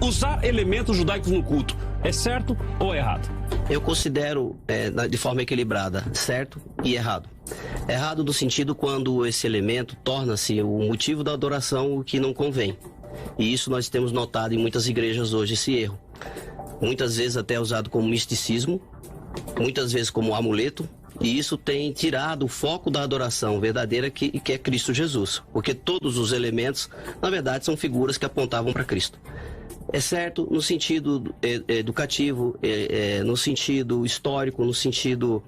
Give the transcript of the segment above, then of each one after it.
usar elementos judaicos no culto é certo ou errado? Eu considero de forma equilibrada, certo e errado. Errado no sentido quando esse elemento torna-se o motivo da adoração, o que não convém. E isso nós temos notado em muitas igrejas hoje, esse erro. Muitas vezes até usado como misticismo, muitas vezes como amuleto, e isso tem tirado o foco da adoração verdadeira que é Cristo Jesus. Porque todos os elementos, na verdade, são figuras que apontavam para Cristo. É certo no sentido educativo, no sentido histórico, no sentido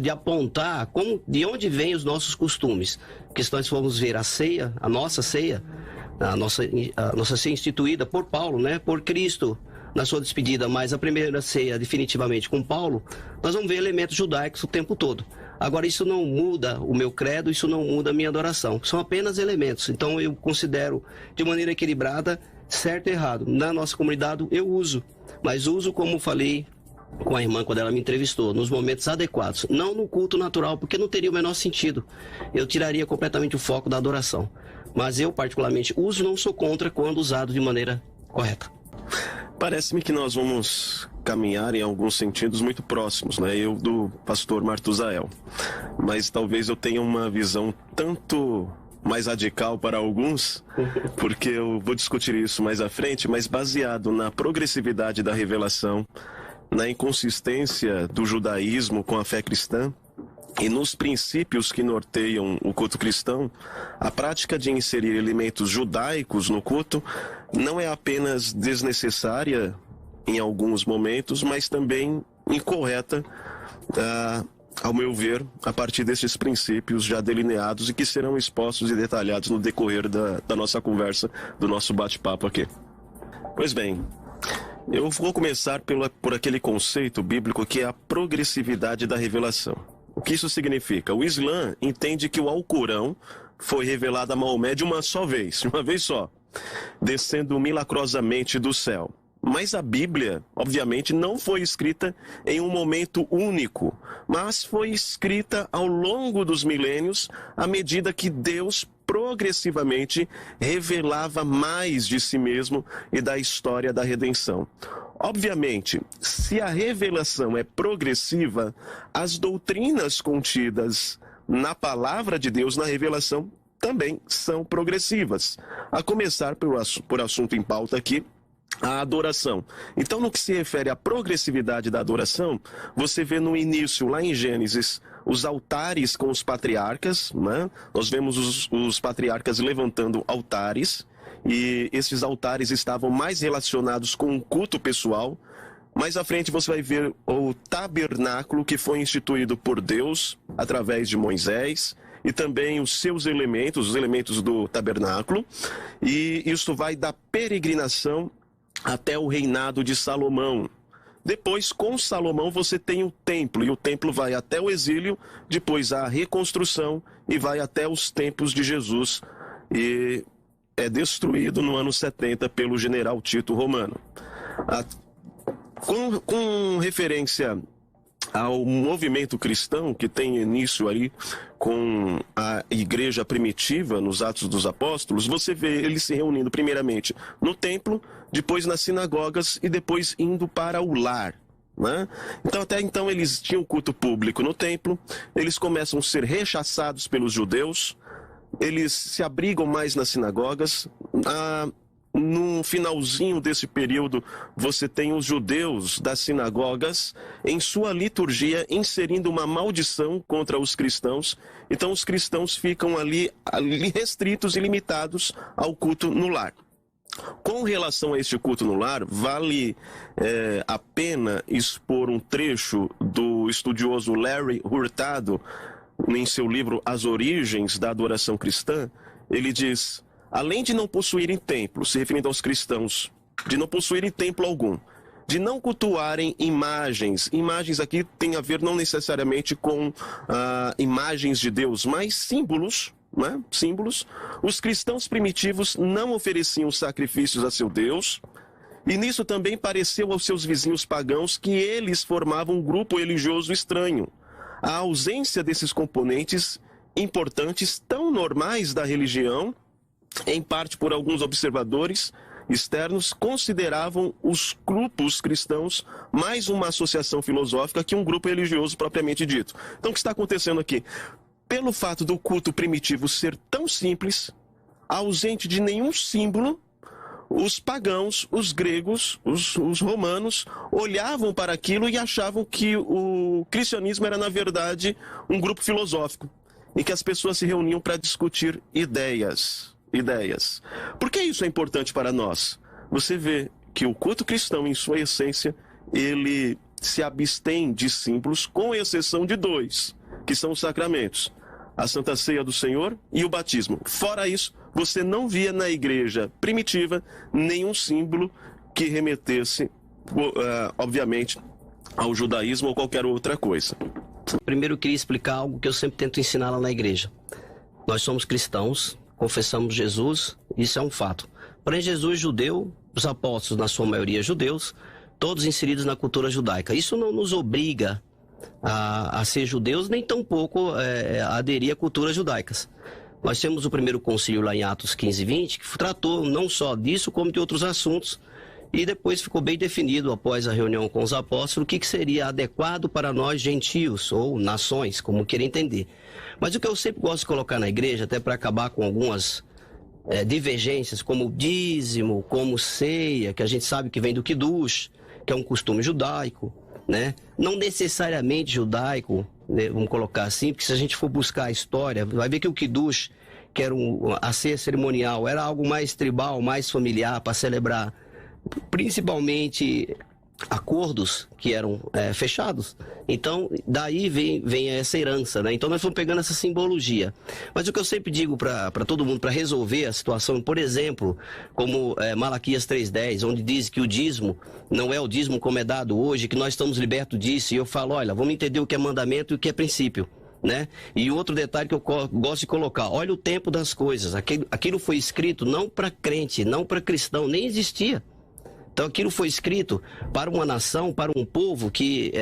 de apontar de onde vêm os nossos costumes. Porque se nós formos ver a ceia, a nossa ceia ceia instituída por Paulo, né, por Cristo, na sua despedida, mas a primeira ceia definitivamente com Paulo, nós vamos ver elementos judaicos o tempo todo. Agora, isso não muda o meu credo, isso não muda a minha adoração. São apenas elementos. Então, eu considero de maneira equilibrada, certo e errado. Na nossa comunidade, eu uso. Mas uso, como falei com a irmã quando ela me entrevistou, nos momentos adequados. Não no culto natural, porque não teria o menor sentido. Eu tiraria completamente o foco da adoração. Mas eu, particularmente, uso, não sou contra quando usado de maneira correta. Parece-me que nós vamos caminhar em alguns sentidos muito próximos, né? Eu do pastor Martuzael. Mas talvez eu tenha uma visão tanto mais radical para alguns, porque eu vou discutir isso mais à frente, mas baseado na progressividade da revelação, na inconsistência do judaísmo com a fé cristã, e nos princípios que norteiam o culto cristão, a prática de inserir elementos judaicos no culto não é apenas desnecessária em alguns momentos, mas também incorreta, ao meu ver, a partir desses princípios já delineados e que serão expostos e detalhados no decorrer da nossa conversa, do nosso bate-papo aqui. Pois bem, eu vou começar por aquele conceito bíblico que é a progressividade da revelação. O que isso significa? O Islã entende que o Alcorão foi revelado a Maomé de uma vez só, descendo milagrosamente do céu. Mas a Bíblia, obviamente, não foi escrita em um momento único, mas foi escrita ao longo dos milênios, à medida que Deus progressivamente revelava mais de si mesmo e da história da redenção. Obviamente, se a revelação é progressiva, as doutrinas contidas na palavra de Deus, na revelação, também são progressivas. A começar por assunto em pauta aqui, a adoração. Então, no que se refere à progressividade da adoração, você vê no início, lá em Gênesis, os altares com os patriarcas, né? Nós vemos os patriarcas levantando altares, e esses altares estavam mais relacionados com o culto pessoal. Mais à frente você vai ver o tabernáculo que foi instituído por Deus através de Moisés, e também os seus elementos, os elementos do tabernáculo, e isso vai da peregrinação até o reinado de Salomão. Depois, com Salomão, você tem o templo, e o templo vai até o exílio, depois a reconstrução, e vai até os tempos de Jesus, e é destruído no ano 70 pelo general Tito Romano. Com referência ao movimento cristão, que tem início ali com a igreja primitiva nos Atos dos Apóstolos, você vê eles se reunindo primeiramente no templo, depois nas sinagogas e depois indo para o lar, né? Então, até então eles tinham culto público no templo, eles começam a ser rechaçados pelos judeus, eles se abrigam mais nas sinagogas. No finalzinho desse período, você tem os judeus das sinagogas em sua liturgia inserindo uma maldição contra os cristãos. Então os cristãos ficam ali restritos e limitados ao culto no lar. Com relação a este culto no lar, vale a pena expor um trecho do estudioso Larry Hurtado em seu livro As Origens da Adoração Cristã. Ele diz: além de não possuírem templo, se referindo aos cristãos, de não possuírem templo algum, de não cultuarem imagens aqui tem a ver não necessariamente com imagens de Deus, mas símbolos, né? Símbolos. Os cristãos primitivos não ofereciam sacrifícios a seu Deus, e nisso também pareceu aos seus vizinhos pagãos que eles formavam um grupo religioso estranho. A ausência desses componentes importantes tão normais da religião, em parte por alguns observadores externos consideravam os grupos cristãos mais uma associação filosófica que um grupo religioso propriamente dito. Então, o que está acontecendo aqui? Pelo fato do culto primitivo ser tão simples, ausente de nenhum símbolo, os pagãos, os gregos, os romanos olhavam para aquilo e achavam que o cristianismo era, na verdade, um grupo filosófico, em que as pessoas se reuniam para discutir ideias. Por que isso é importante para nós? Você vê que o culto cristão, em sua essência, ele se abstém de símbolos, com exceção de dois, que são os sacramentos: a Santa Ceia do Senhor e o batismo. Fora isso, você não via na igreja primitiva nenhum símbolo que remetesse, obviamente, ao judaísmo ou qualquer outra coisa. Primeiro eu queria explicar algo que eu sempre tento ensinar lá na igreja. Nós somos cristãos, confessamos Jesus, isso é um fato. Porém, Jesus judeu, os apóstolos, na sua maioria judeus, todos inseridos na cultura judaica. Isso não nos obriga a ser judeus, nem tampouco a aderir a culturas judaicas. Nós temos o primeiro concílio lá em Atos 15 e 20, que tratou não só disso, como de outros assuntos, e depois ficou bem definido, após a reunião com os apóstolos, o que seria adequado para nós gentios, ou nações, como queira entender. Mas o que eu sempre gosto de colocar na igreja, até para acabar com algumas divergências, como dízimo, como ceia, que a gente sabe que vem do Kiddush, que é um costume judaico, né? Não necessariamente judaico, né? Vamos colocar assim, porque se a gente for buscar a história, vai ver que o Kiddush, que era a ceia cerimonial, era algo mais tribal, mais familiar, para celebrar principalmente acordos que eram fechados. Então, daí vem essa herança, né? Então, nós fomos pegando essa simbologia. Mas o que eu sempre digo para todo mundo, para resolver a situação, por exemplo, como Malaquias 3:10, onde diz que o dízimo não é o dízimo como é dado hoje, que nós estamos libertos disso, e eu falo, olha, vamos entender o que é mandamento e o que é princípio, né? E outro detalhe que eu gosto de colocar, olha o tempo das coisas. Aquilo foi escrito não para crente, não para cristão, nem existia. Então aquilo foi escrito para uma nação, para um povo que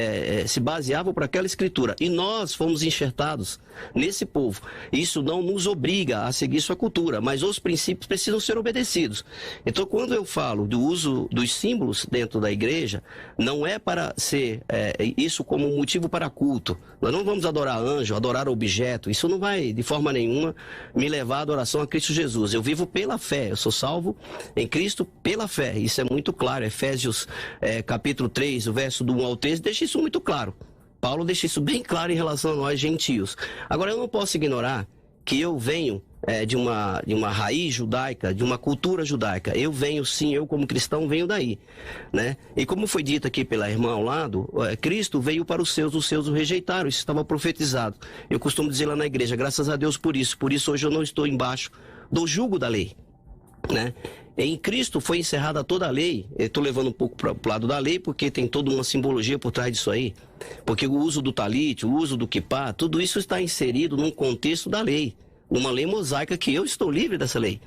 se baseava por aquela escritura. E nós fomos enxertados nesse povo. Isso não nos obriga a seguir sua cultura, mas os princípios precisam ser obedecidos. Então quando eu falo do uso dos símbolos dentro da igreja, não é para ser isso como motivo para culto. Nós não vamos adorar anjo, adorar objeto. Isso não vai de forma nenhuma me levar à adoração a Cristo Jesus. Eu vivo pela fé, eu sou salvo em Cristo pela fé. Isso é muito claro. Efésios capítulo 3, o verso do 1 ao 13, deixa isso muito claro. Paulo deixa isso bem claro em relação a nós gentios. Agora, eu não posso ignorar que eu venho de uma raiz judaica, de uma cultura judaica. Eu venho, sim, eu como cristão venho daí, né? E como foi dito aqui pela irmã ao lado, Cristo veio para os seus o rejeitaram, isso estava profetizado. Eu costumo dizer lá na igreja, graças a Deus por isso hoje eu não estou embaixo do jugo da lei, né? Em Cristo foi encerrada toda a lei. Eu estou levando um pouco para o lado da lei, porque tem toda uma simbologia por trás disso aí. Porque o uso do talit, o uso do quipá, tudo isso está inserido num contexto da lei, numa lei mosaica que eu estou livre dessa lei.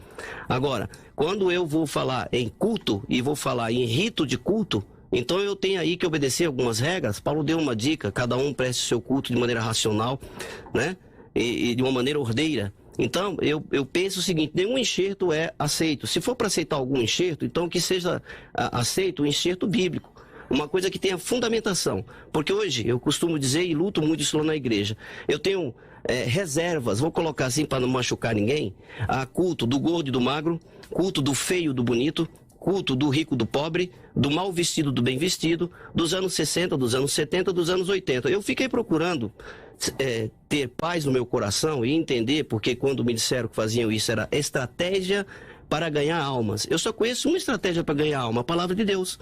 Agora, quando eu vou falar em culto e vou falar em rito de culto, então eu tenho aí que obedecer algumas regras. Paulo deu uma dica, cada um preste o seu culto de maneira racional, né? E de uma maneira ordeira. Então, eu penso o seguinte, nenhum enxerto é aceito. Se for para aceitar algum enxerto, então que seja aceito o enxerto bíblico. Uma coisa que tenha fundamentação. Porque hoje, eu costumo dizer, e luto muito isso lá na igreja, eu tenho reservas, vou colocar assim para não machucar ninguém, a culto do gordo e do magro, culto do feio e do bonito, culto do rico e do pobre, do mal vestido do bem vestido, dos anos 60, dos anos 70, dos anos 80. Eu fiquei procurando ter paz no meu coração e entender, porque quando me disseram que faziam isso era estratégia para ganhar almas. Eu só conheço uma estratégia para ganhar alma, a palavra de Deus.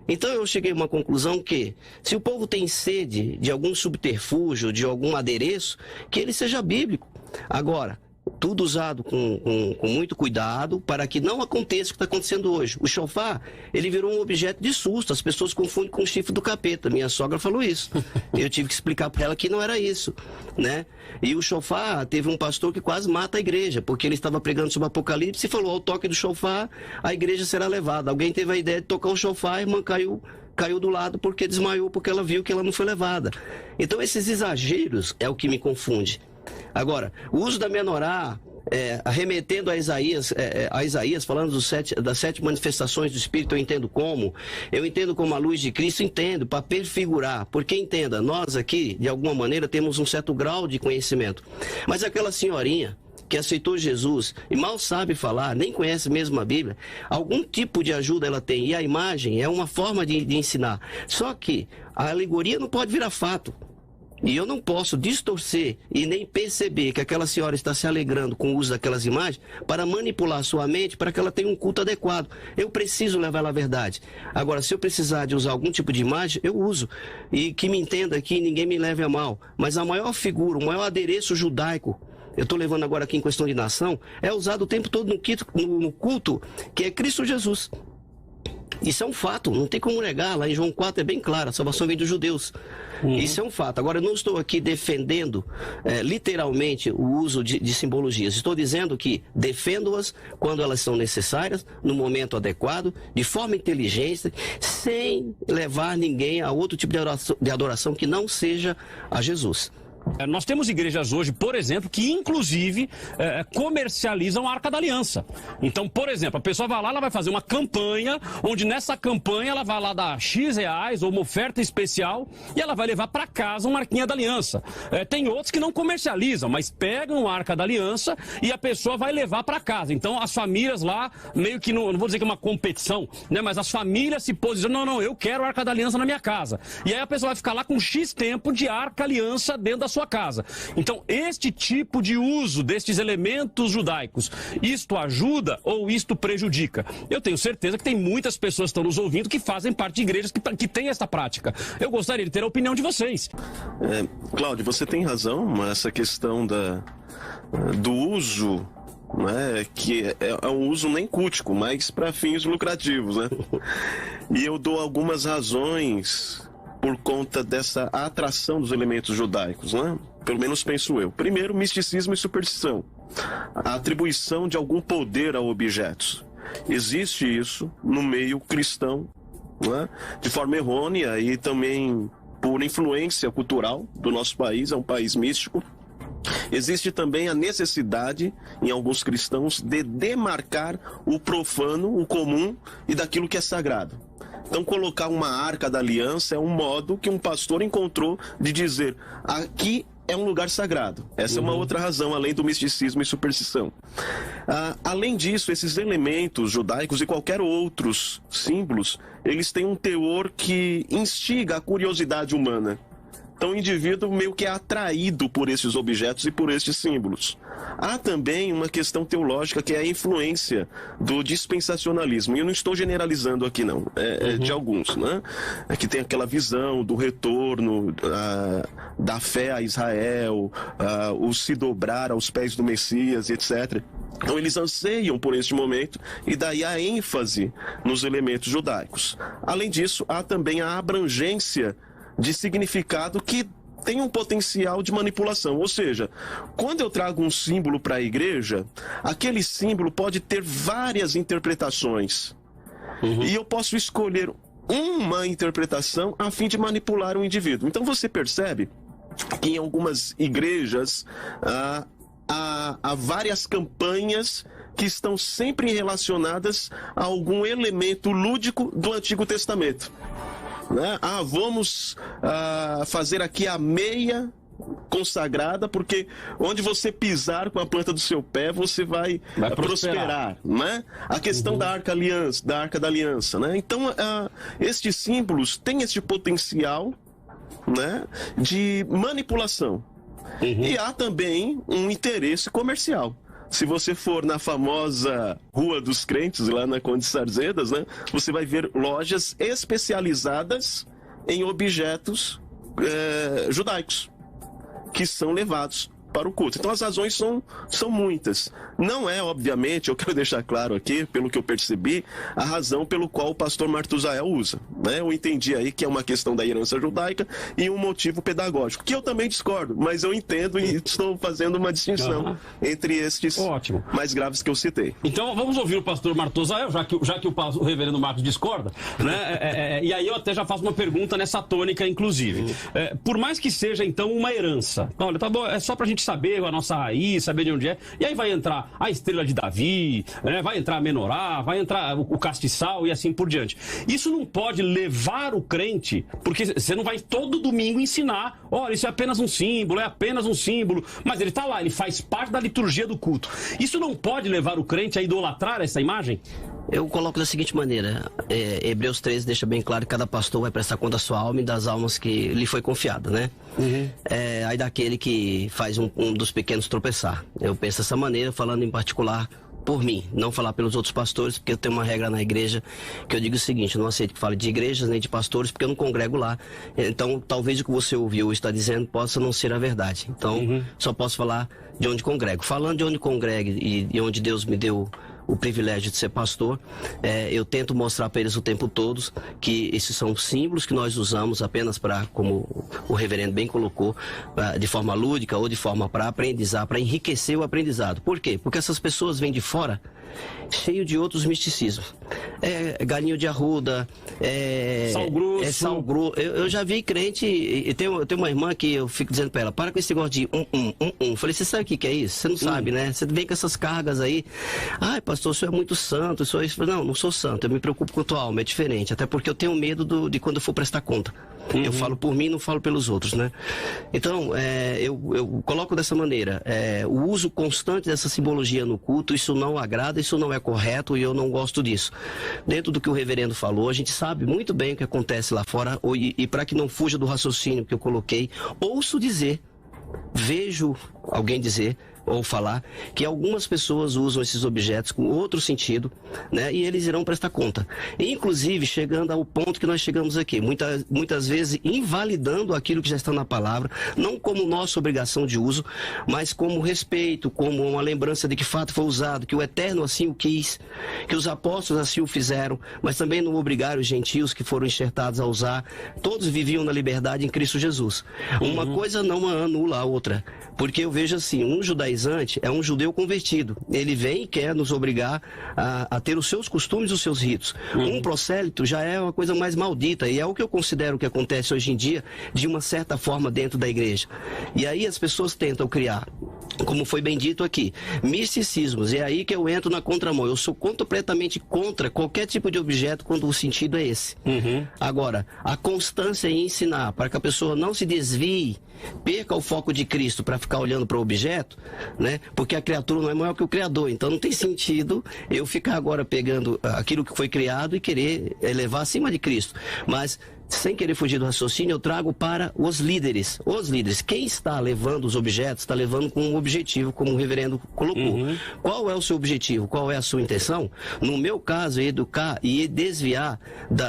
Então eu cheguei a uma conclusão que, se o povo tem sede de algum subterfúgio, de algum adereço, que ele seja bíblico. Agora, tudo usado com muito cuidado para que não aconteça o que está acontecendo hoje. O shofar, ele virou um objeto de susto. As pessoas confundem com o chifre do capeta. Minha sogra falou isso. Eu tive que explicar para ela que não era isso, né? E o shofar, teve um pastor que quase mata a igreja, porque ele estava pregando sobre o Apocalipse e falou, ao toque do shofar, a igreja será levada. Alguém teve a ideia de tocar o shofar, a irmã caiu do lado porque desmaiou, porque ela viu que ela não foi levada. Então esses exageros é o que me confunde. Agora, o uso da menorá, arremetendo a Isaías, falando das 7 manifestações do Espírito, eu entendo como a luz de Cristo, entendo, para perfigurar, porque entenda, nós aqui, de alguma maneira, temos um certo grau de conhecimento, mas aquela senhorinha que aceitou Jesus e mal sabe falar, nem conhece mesmo a Bíblia, algum tipo de ajuda ela tem, e a imagem é uma forma de ensinar, só que a alegoria não pode virar fato. E eu não posso distorcer e nem perceber que aquela senhora está se alegrando com o uso daquelas imagens para manipular sua mente para que ela tenha um culto adequado. Eu preciso levar ela à verdade. Agora, se eu precisar de usar algum tipo de imagem, eu uso. E que me entenda aqui, ninguém me leve a mal. Mas a maior figura, o maior adereço judaico, eu estou levando agora aqui em questão de nação, é usado o tempo todo no culto, que é Cristo Jesus. Isso é um fato, não tem como negar, lá em João 4 é bem claro, a salvação vem dos judeus. Isso é um fato. Agora, eu não estou aqui defendendo literalmente o uso de simbologias. Estou dizendo que defendo-as quando elas são necessárias, no momento adequado, de forma inteligente, sem levar ninguém a outro tipo de adoração que não seja a Jesus. Nós temos igrejas hoje, por exemplo, que inclusive comercializam a Arca da Aliança. Então, por exemplo, a pessoa vai lá, ela vai fazer uma campanha, onde nessa campanha ela vai lá dar X reais ou uma oferta especial e ela vai levar para casa uma Arquinha da Aliança. Tem outros que não comercializam, mas pegam a Arca da Aliança e a pessoa vai levar para casa. Então, as famílias lá, meio que, não vou dizer que é uma competição, né, mas as famílias se posicionam, não, eu quero a Arca da Aliança na minha casa. E aí a pessoa vai ficar lá com X tempo de Arca Aliança dentro da sua casa. Então, este tipo de uso destes elementos judaicos, isto ajuda ou isto prejudica? Eu tenho certeza que tem muitas pessoas que estão nos ouvindo que fazem parte de igrejas que têm essa prática. Eu gostaria de ter a opinião de vocês. Cláudio, você tem razão, essa questão do uso, né, que é um uso nem cultico, mas para fins lucrativos, né? E eu dou algumas razões por conta dessa atração dos elementos judaicos, né? Pelo menos penso eu. Primeiro, misticismo e superstição. A atribuição de algum poder a objetos. Existe isso no meio cristão, né? De forma errônea e também por influência cultural do nosso país, é um país místico. Existe também a necessidade, em alguns cristãos, de demarcar o profano, o comum e daquilo que é sagrado. Então, colocar uma Arca da Aliança é um modo que um pastor encontrou de dizer, aqui é um lugar sagrado. Essa é uma outra razão, além do misticismo e superstição. Além disso, esses elementos judaicos e qualquer outros símbolos, eles têm um teor que instiga a curiosidade humana. Então o indivíduo meio que é atraído por esses objetos e por estes símbolos. Há também uma questão teológica que é a influência do dispensacionalismo. E eu não estou generalizando aqui não, de alguns, né? Que tem aquela visão do retorno da fé a Israel, o se dobrar aos pés do Messias, etc. Então eles anseiam por este momento e daí a ênfase nos elementos judaicos. Além disso, há também a abrangência de significado que tem um potencial de manipulação. Ou seja, quando eu trago um símbolo para a igreja, aquele símbolo pode ter várias interpretações. E eu posso escolher uma interpretação a fim de manipular o indivíduo. Então você percebe que em algumas igrejas há várias campanhas que estão sempre relacionadas a algum elemento lúdico do Antigo Testamento. Né? Vamos fazer aqui a meia consagrada, porque onde você pisar com a planta do seu pé, você vai prosperar, né? A questão da Arca da Aliança, né? Então, estes símbolos têm este potencial, né, de manipulação. E há também um interesse comercial. Se você for na famosa Rua dos Crentes, lá na Conde Sarzedas, né, você vai ver lojas especializadas em objetos judaicos, que são levados para o culto. Então as razões são muitas. Não é, obviamente, eu quero deixar claro aqui, pelo que eu percebi, a razão pelo qual o pastor Martuzael usa. Né? Eu entendi aí que é uma questão da herança judaica e um motivo pedagógico, que eu tambem discordo, mas eu entendo e estou fazendo uma distinção entre estes mais graves que eu citei. Então vamos ouvir o pastor Martuzael, já que o reverendo Marcos discorda, né? E aí eu até já faço uma pergunta nessa tônica, inclusive. Por mais que seja, então, uma herança. Olha, tá bom, é só pra gente que saber a nossa raiz, saber de onde é. E aí vai entrar a estrela de Davi, né? Vai entrar a menorá, vai entrar o castiçal e assim por diante. Isso não pode levar o crente, porque você não vai todo domingo ensinar, olha, isso é apenas um símbolo, mas ele está lá, ele faz parte da liturgia do culto. Isso não pode levar o crente a idolatrar essa imagem? Eu coloco da seguinte maneira, Hebreus 13 deixa bem claro que cada pastor vai prestar conta da sua alma e das almas que lhe foi confiada, né? Aí daquele que faz um dos pequenos tropeçar. Eu penso dessa maneira, falando em particular por mim, não falar pelos outros pastores, porque eu tenho uma regra na igreja que eu digo o seguinte: eu não aceito que fale de igrejas nem de pastores, porque eu não congrego lá. Então, talvez o que você ouviu ou está dizendo possa não ser a verdade. Então, só posso falar de onde congrego. Falando de onde congrego e onde Deus me deu o privilégio de ser pastor, eu tento mostrar para eles o tempo todo que esses são símbolos que nós usamos apenas para, como o reverendo bem colocou, de forma lúdica ou de forma para aprendizar, para enriquecer o aprendizado. Por quê? Porque essas pessoas vêm de fora cheio de outros misticismos. Galinho de arruda, sal grosso. Eu já vi crente, e tem uma irmã que eu fico dizendo para ela, para com esse negócio de Falei, você sabe o que é isso? Você não sabe, né? Você vem com essas cargas aí. Ai, pastor, o senhor é muito santo, isso. Não sou santo, eu me preocupo com a tua alma, é diferente. Até porque eu tenho medo de quando eu for prestar conta. Eu falo por mim, não falo pelos outros, né? Então, eu coloco dessa maneira, o uso constante dessa simbologia no culto, isso não agrada, isso não é correto e eu não gosto disso. Dentro do que o reverendo falou, a gente sabe muito bem o que acontece lá fora, e para que não fuja do raciocínio que eu coloquei, ouço dizer, vejo alguém dizer ou falar que algumas pessoas usam esses objetos com outro sentido, né? E eles irão prestar conta. E, inclusive, chegando ao ponto que nós chegamos aqui, muitas vezes invalidando aquilo que já está na palavra, não como nossa obrigação de uso, mas como respeito, como uma lembrança de que fato foi usado, que o Eterno assim o quis, que os apóstolos assim o fizeram, mas também não obrigaram os gentios que foram enxertados a usar. Todos viviam na liberdade em Cristo Jesus. Uma coisa não anula a outra, porque eu vejo assim, um judaizante é um judeu convertido. Ele vem e quer nos obrigar a ter os seus costumes, os seus ritos. Um prosélito já é uma coisa mais maldita, e é o que eu considero que acontece hoje em dia, de uma certa forma dentro da igreja. E aí as pessoas tentam criar, como foi bem dito aqui, misticismos. E é aí que eu entro na contramão. Eu sou completamente contra qualquer tipo de objeto quando o sentido é esse. Agora, a constância em ensinar para que a pessoa não se desvie, perca o foco de Cristo para ficar olhando para o objeto, né? Porque a criatura não é maior que o Criador, então não tem sentido eu ficar agora pegando aquilo que foi criado e querer elevar acima de Cristo. Mas, sem querer fugir do raciocínio, eu trago para os líderes. Os líderes, quem está levando os objetos, está levando com um objetivo, como o reverendo colocou. Qual é o seu objetivo? Qual é a sua intenção? No meu caso, é educar e desviar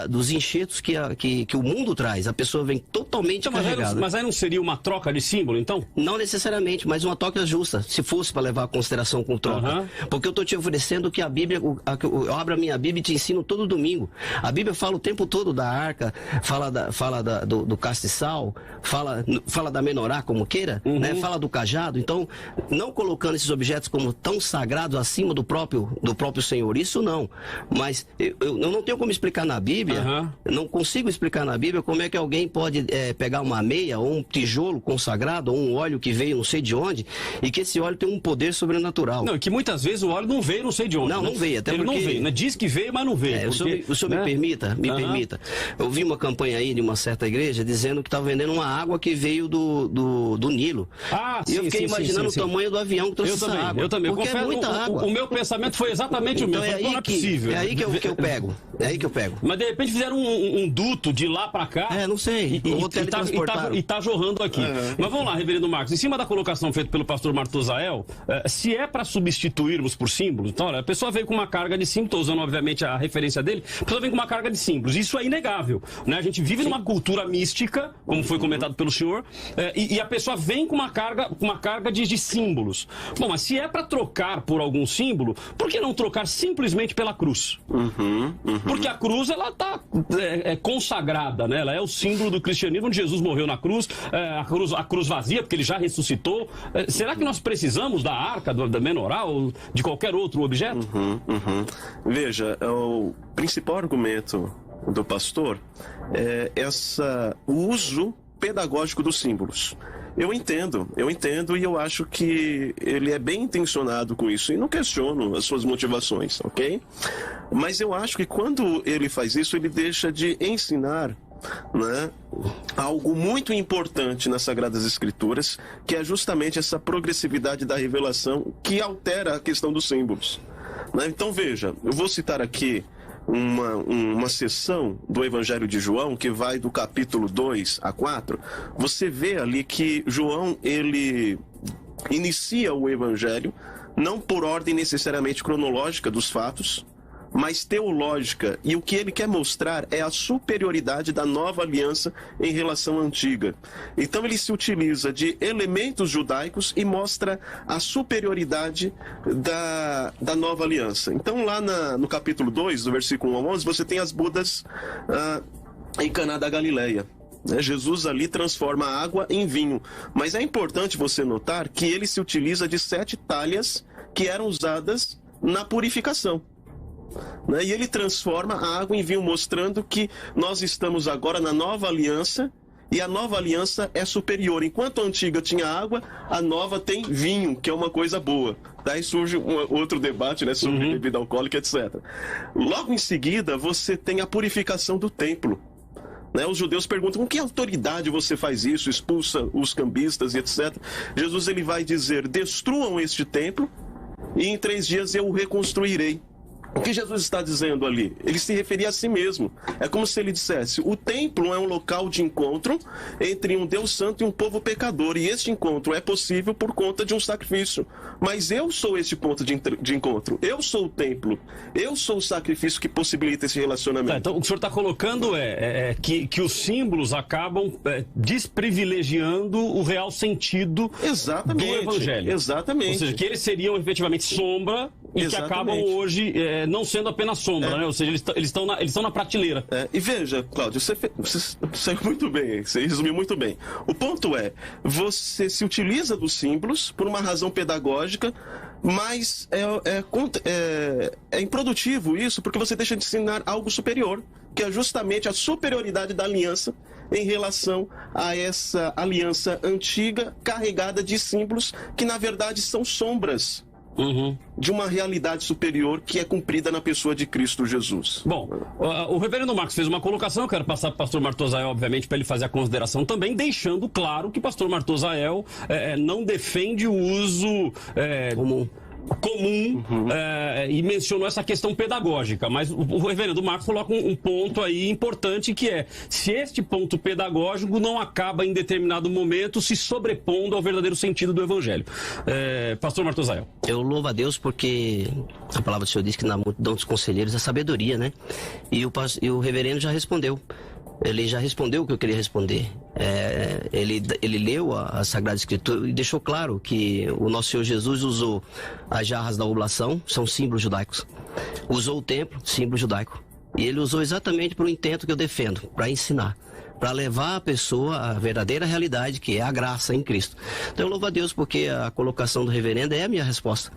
dos enxertos que o mundo traz. A pessoa vem totalmente carregada. Mas aí não seria uma troca de símbolo, então? Não necessariamente, mas uma troca justa, se fosse para levar a consideração com troca. Porque eu estou te oferecendo que a Bíblia, eu abro a minha Bíblia e te ensino todo domingo. A Bíblia fala o tempo todo da arca, fala do castiçal, fala da menorá, como queira, né? Fala do cajado. Então, não colocando esses objetos como tão sagrados acima do próprio Senhor, isso não. Mas eu não tenho como explicar na Bíblia, não consigo explicar na Bíblia como é que alguém pode pegar uma meia ou um tijolo consagrado ou um óleo que veio não sei de onde, e que esse óleo tem um poder sobrenatural. Não, e que muitas vezes o óleo não veio não sei de onde. Não, não veio, até ele porque... não veio, né? Diz que veio, mas não veio. O senhor me permita, eu vi uma campanha aí de uma certa igreja dizendo que estava vendendo uma água que veio do Nilo. E eu fiquei imaginando o tamanho do avião que trouxe essa água. Eu também. Porque é muita água. O meu pensamento foi exatamente o mesmo. Não é possível. É aí que eu pego. É aí que eu pego. Mas de repente fizeram um duto de lá para cá. Não sei. E tá jorrando aqui. Mas vamos lá, reverendo Marcos. Em cima da colocação feita pelo pastor Martusael, se é para substituirmos por símbolos, então, olha, a pessoa veio com uma carga de símbolos, estou usando obviamente a referência dele, a pessoa vem com uma carga de símbolos. Isso é inegável, né? A gente vive numa cultura mística, como foi comentado pelo senhor, e a pessoa vem com uma carga de símbolos. Bom, mas se é para trocar por algum símbolo, por que não trocar simplesmente pela cruz? Porque a cruz, ela está consagrada, né? Ela é o símbolo do cristianismo, onde Jesus morreu na cruz, a cruz vazia, porque ele já ressuscitou. Será que nós precisamos da arca, da menorá ou de qualquer outro objeto? Veja, o principal argumento do pastor é o uso pedagógico dos símbolos. Eu entendo e eu acho que ele é bem intencionado com isso e não questiono as suas motivações, ok? Mas eu acho que quando ele faz isso, ele deixa de ensinar, né, algo muito importante nas Sagradas Escrituras, que é justamente essa progressividade da revelação que altera a questão dos símbolos, né? Então veja, eu vou citar aqui uma seção do Evangelho de João, que vai do capítulo 2 a 4, você vê ali que João, ele inicia o Evangelho, não por ordem necessariamente cronológica dos fatos, mas teológica, e o que ele quer mostrar é a superioridade da nova aliança em relação à antiga. Então ele se utiliza de elementos judaicos e mostra a superioridade da nova aliança. Então lá no capítulo 2, do versículo 1 ao 11, você tem as bodas em Caná da Galileia. Jesus ali transforma a água em vinho, mas é importante você notar que ele se utiliza de 7 talhas que eram usadas na purificação. E ele transforma a água em vinho, mostrando que nós estamos agora na nova aliança, e a nova aliança é superior. Enquanto a antiga tinha água, a nova tem vinho, que é uma coisa boa. Daí surge outro debate, né, sobre bebida alcoólica, etc. Logo em seguida, você tem a purificação do templo. Os judeus perguntam: com que autoridade você faz isso? Expulsa os cambistas e etc. Jesus, ele vai dizer: destruam este templo e em 3 dias eu o reconstruirei. O que Jesus está dizendo ali? Ele se referia a si mesmo. É como se ele dissesse: o templo é um local de encontro entre um Deus santo e um povo pecador, e este encontro é possível por conta de um sacrifício. Mas eu sou esse ponto de encontro. Eu sou o templo. Eu sou o sacrifício que possibilita esse relacionamento. Então o que o senhor está colocando que os símbolos acabam desprivilegiando o real sentido do Evangelho. Exatamente. Ou seja, que eles seriam efetivamente sombra e que acabam hoje não sendo apenas sombra, né? Ou seja, eles estão na prateleira. E veja, Cláudio, você saiu muito bem, você resumiu muito bem. O ponto é, você se utiliza dos símbolos por uma razão pedagógica, mas é improdutivo isso, porque você deixa de ensinar algo superior, que é justamente a superioridade da aliança em relação a essa aliança antiga carregada de símbolos que, na verdade, são sombras de uma realidade superior que é cumprida na pessoa de Cristo Jesus. Bom, o reverendo Marcos fez uma colocação, eu quero passar para o pastor Martosael, obviamente, para ele fazer a consideração também, deixando claro que o pastor Martosael não defende o uso comum e mencionou essa questão pedagógica, mas o reverendo Marcos coloca um ponto aí importante, que é: se este ponto pedagógico não acaba em determinado momento se sobrepondo ao verdadeiro sentido do Evangelho. Pastor Martosael. Eu louvo a Deus porque a palavra do Senhor diz que na multidão dos conselheiros é sabedoria, né? E o reverendo já respondeu. Ele já respondeu o que eu queria responder. Ele leu a Sagrada Escritura e deixou claro que o nosso Senhor Jesus usou as jarras da oblação, são símbolos judaicos. Usou o templo, símbolo judaico. E ele usou exatamente para o intento que eu defendo, para ensinar, para levar a pessoa à verdadeira realidade, que é a graça em Cristo. Então eu louvo a Deus porque a colocação do reverendo é a minha resposta.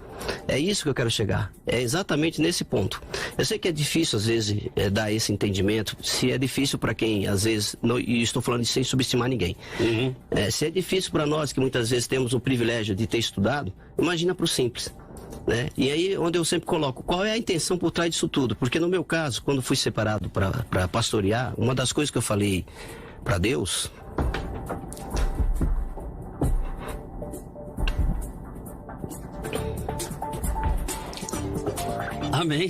É isso que eu quero chegar. É exatamente nesse ponto. Eu sei que é difícil, às vezes, dar esse entendimento. Se é difícil para quem, às vezes, e estou falando isso sem subestimar ninguém. Se é difícil para nós, que muitas vezes temos o privilégio de ter estudado, imagina para o simples. E aí, onde eu sempre coloco, qual é a intenção por trás disso tudo? Porque no meu caso, quando fui separado para pastorear, uma das coisas que eu falei para Deus... Amém.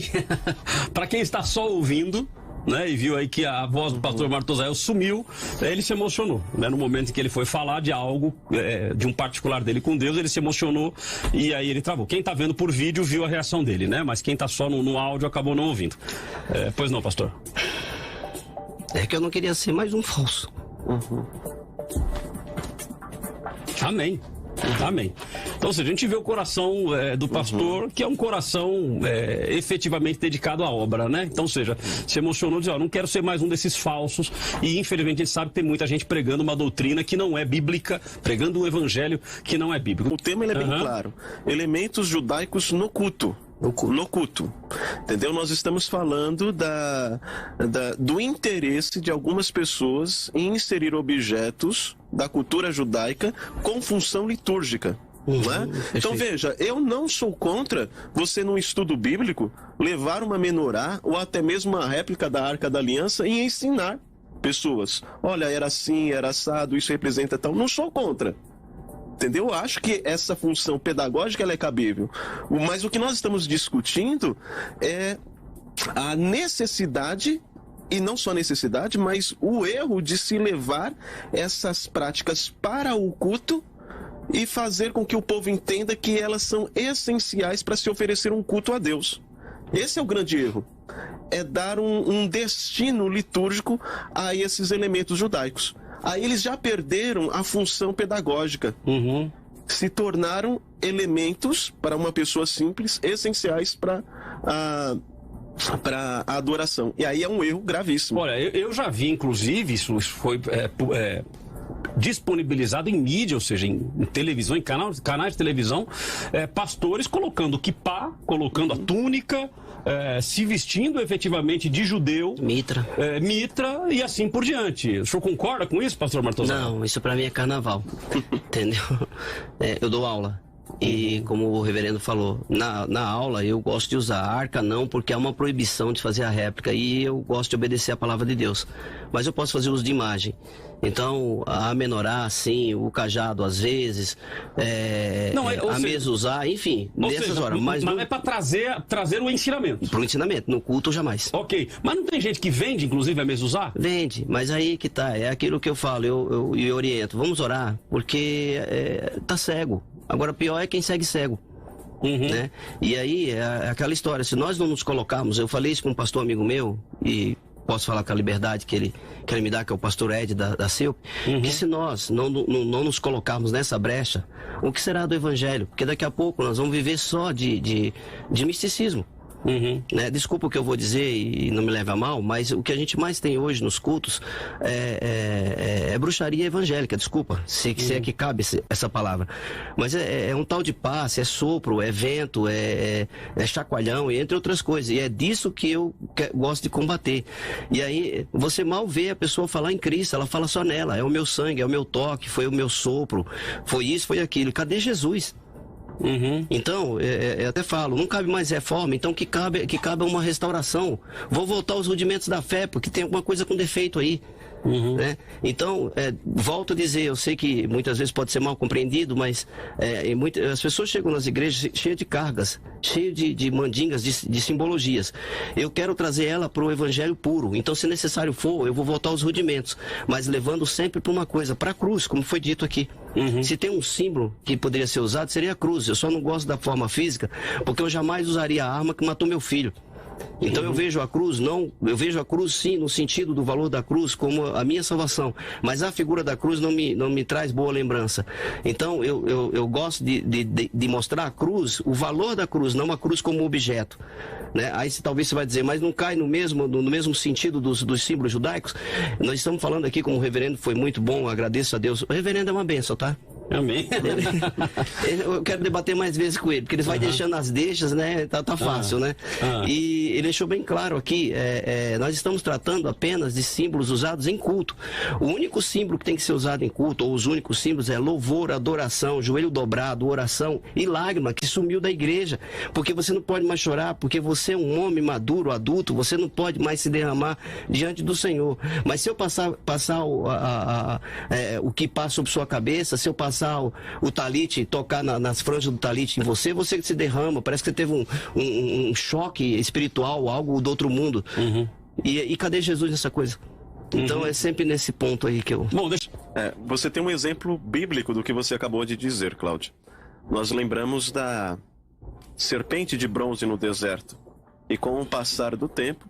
Para quem está só ouvindo, e viu aí que a voz do pastor Martosael sumiu, ele se emocionou, no momento em que ele foi falar de algo, de um particular dele com Deus, ele se emocionou e aí ele travou. Quem está vendo por vídeo viu a reação dele, mas quem está só no áudio acabou não ouvindo. Pois não, pastor? É que eu não queria ser mais um falso. Amém. Amém. Então, se a gente vê o coração do pastor, que é um coração efetivamente dedicado à obra, Então, ou seja, se emocionou, diz: não quero ser mais um desses falsos. E infelizmente a gente sabe que tem muita gente pregando uma doutrina que não é bíblica, pregando um evangelho que não é bíblico. O tema ele é bem claro: elementos judaicos no culto. No culto, entendeu? Nós estamos falando do interesse de algumas pessoas em inserir objetos da cultura judaica com função litúrgica. Né? Então veja, eu não sou contra você num estudo bíblico levar uma menorá ou até mesmo uma réplica da Arca da Aliança e ensinar pessoas. Olha, era assim, era assado, isso representa tal. Não sou contra. Entendeu? Eu acho que essa função pedagógica ela é cabível. Mas o que nós estamos discutindo é a necessidade, e não só a necessidade, mas o erro de se levar essas práticas para o culto e fazer com que o povo entenda que elas são essenciais para se oferecer um culto a Deus. Esse é o grande erro. É dar um destino litúrgico a esses elementos judaicos. Aí eles já perderam a função pedagógica. Se tornaram elementos, para uma pessoa simples, essenciais para a adoração. E aí é um erro gravíssimo. Olha, eu já vi, inclusive, isso foi disponibilizado em mídia, ou seja, em televisão, em canais de televisão, pastores colocando kippá, colocando a túnica, se vestindo efetivamente de judeu, mitra e assim por diante. O senhor concorda com isso, pastor Martozão? Não, isso para mim é carnaval, entendeu? Eu dou aula. E como o reverendo falou, na aula eu gosto de usar a arca não, porque há uma proibição de fazer a réplica e eu gosto de obedecer a palavra de Deus. Mas eu posso fazer uso de imagem. Então, a menorá, sim, o cajado às vezes, a mesa usar, enfim, nessas horas. Mas é para trazer o ensinamento. Para o ensinamento, no culto jamais. Ok, mas não tem gente que vende, inclusive, a mesa usar? Vende, mas aí que tá, é aquilo que eu falo, eu oriento, vamos orar, porque tá cego. Agora, pior é quem segue cego. Né? E aí, é aquela história, se nós não nos colocarmos, eu falei isso com um pastor amigo meu, e posso falar com a liberdade que ele me dá, que é o pastor Ed da CEUP, que se nós não nos colocarmos nessa brecha, o que será do evangelho? Porque daqui a pouco nós vamos viver só de misticismo. Né? Desculpa o que eu vou dizer e não me leve a mal, mas o que a gente mais tem hoje nos cultos é bruxaria evangélica, desculpa, se é que cabe essa palavra. Mas é um tal de passe, é sopro, é vento, é chacoalhão, e entre outras coisas. E é disso que eu gosto de combater. E aí você mal vê a pessoa falar em Cristo, ela fala só nela, é o meu sangue, é o meu toque, foi o meu sopro, foi isso, foi aquilo. Cadê Jesus? Então, eu até falo, não cabe mais reforma, então que cabe uma restauração. Vou voltar aos rudimentos da fé, porque tem alguma coisa com defeito aí. Né? Então, volto a dizer, eu sei que muitas vezes pode ser mal compreendido, mas as pessoas chegam nas igrejas cheias de cargas, cheias de mandingas, de simbologias. Eu quero trazer ela para o evangelho puro. Então, se necessário for, eu vou voltar aos rudimentos, mas levando sempre para uma coisa, para a cruz, como foi dito aqui. Se tem um símbolo que poderia ser usado, seria a cruz. Eu só não gosto da forma física, porque eu jamais usaria a arma que matou meu filho. Então eu vejo a cruz sim no sentido do valor da cruz como a minha salvação, mas a figura da cruz não me traz boa lembrança. Então eu gosto de mostrar a cruz, o valor da cruz, não a cruz como objeto, né? Aí talvez você vai dizer, mas não cai no mesmo sentido dos símbolos judaicos? Nós estamos falando aqui, como o reverendo foi muito bom, agradeço a Deus. O reverendo é uma bênção, tá? Amém. Eu quero debater mais vezes com ele, porque ele vai deixando as deixas, né? Tá fácil, né? E ele deixou bem claro aqui, nós estamos tratando apenas de símbolos usados em culto. O único símbolo que tem que ser usado em culto, ou os únicos símbolos, é louvor, adoração, joelho dobrado, oração e lágrima, que sumiu da igreja. Porque você não pode mais chorar, porque você é um homem maduro, adulto, você não pode mais se derramar diante do Senhor. Mas se eu passar o que passa sobre sua cabeça, se eu passar o talite, tocar nas franjas do talite em você se derrama, parece que você teve um choque espiritual, algo do outro mundo. E cadê Jesus nessa coisa? Então é sempre nesse ponto aí que eu... Bom, deixa... Você tem um exemplo bíblico do que você acabou de dizer, Cláudio. Nós lembramos da serpente de bronze no deserto, e com o passar do tempo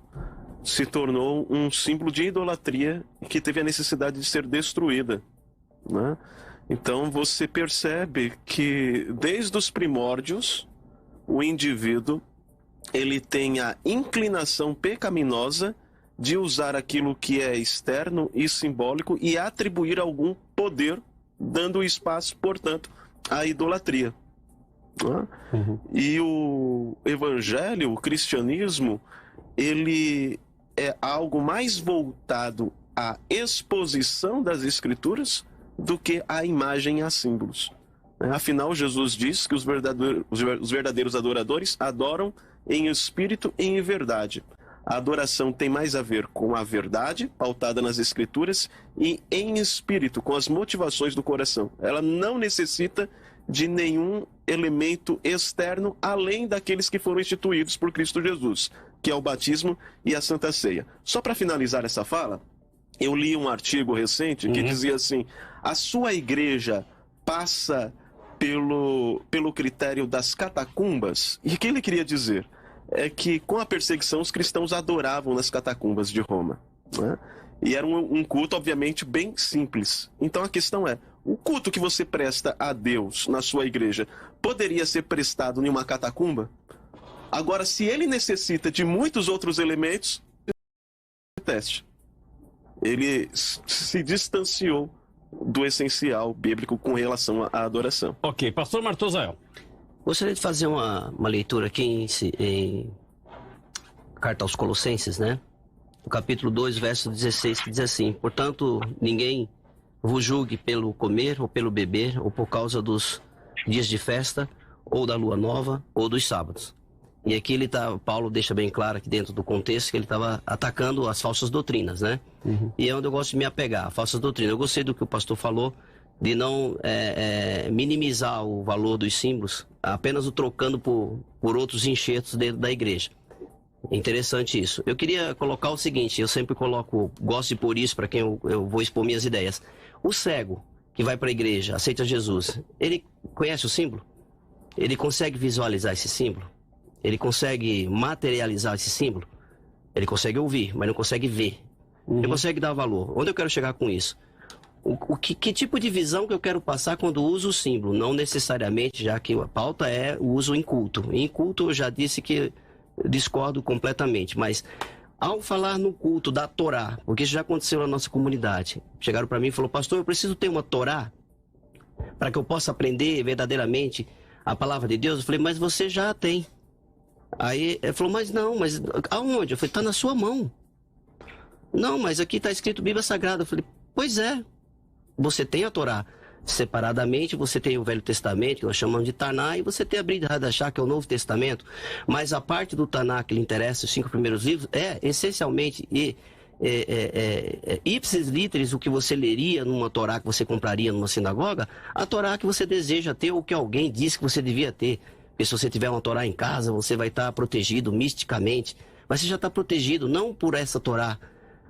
se tornou um símbolo de idolatria que teve a necessidade de ser destruída, né? Então você percebe que desde os primórdios o indivíduo ele tem a inclinação pecaminosa de usar aquilo que é externo e simbólico e atribuir algum poder, dando espaço, portanto, à idolatria. E o evangelho, o cristianismo, ele é algo mais voltado à exposição das escrituras do que a imagem e a símbolos. Afinal, Jesus diz que os verdadeiros adoradores adoram em espírito e em verdade. A adoração tem mais a ver com a verdade, pautada nas Escrituras, e em espírito, com as motivações do coração. Ela não necessita de nenhum elemento externo, além daqueles que foram instituídos por Cristo Jesus, que é o batismo e a Santa Ceia. Só para finalizar essa fala, eu li um artigo recente que dizia assim: a sua igreja passa pelo critério das catacumbas. E o que ele queria dizer é que, com a perseguição, os cristãos adoravam nas catacumbas de Roma, né? E era um culto, obviamente, bem simples. Então a questão é: o culto que você presta a Deus na sua igreja poderia ser prestado em uma catacumba? Agora, se ele necessita de muitos outros elementos, teste. Ele se distanciou do essencial bíblico com relação à adoração. Ok, pastor Martusael. Gostaria de fazer uma leitura aqui em Carta aos Colossenses, né? No capítulo 2, verso 16, que diz assim: portanto, ninguém vos julgue pelo comer ou pelo beber, ou por causa dos dias de festa, ou da lua nova, ou dos sábados. E aqui Paulo deixa bem claro aqui dentro do contexto que ele estava atacando as falsas doutrinas, né? E é onde eu gosto de me apegar, a falsas doutrinas. Eu gostei do que o pastor falou, de não minimizar o valor dos símbolos, apenas o trocando por outros enxertos dentro da igreja. Interessante isso. Eu queria colocar o seguinte: eu sempre gosto de pôr isso para quem eu vou expor minhas ideias. O cego que vai para a igreja, aceita Jesus, ele conhece o símbolo? Ele consegue visualizar esse símbolo? Ele consegue materializar esse símbolo? Ele consegue ouvir, mas não consegue ver. Ele consegue dar valor. Onde eu quero chegar com isso? Que tipo de visão que eu quero passar quando uso o símbolo? Não necessariamente, já que a pauta é o uso em culto. Em culto eu já disse que discordo completamente, mas ao falar no culto da Torá, porque isso já aconteceu na nossa comunidade, chegaram para mim e falaram: pastor, eu preciso ter uma Torá para que eu possa aprender verdadeiramente a palavra de Deus. Eu falei: mas você já tem. Aí ele falou: mas aonde? Eu falei: está na sua mão. Não, mas aqui está escrito Bíblia Sagrada. Eu falei: pois é, você tem a Torá. Separadamente, você tem o Velho Testamento, que nós chamamos de Taná, e você tem a Brit Hadashah, que é o Novo Testamento. Mas a parte do Taná que lhe interessa, os 5 primeiros livros, é essencialmente ipsis literis, o que você leria numa Torá que você compraria numa sinagoga, a Torá que você deseja ter ou que alguém disse que você devia ter. Porque se você tiver uma Torá em casa, você vai estar protegido misticamente. Mas você já está protegido não por essa Torá,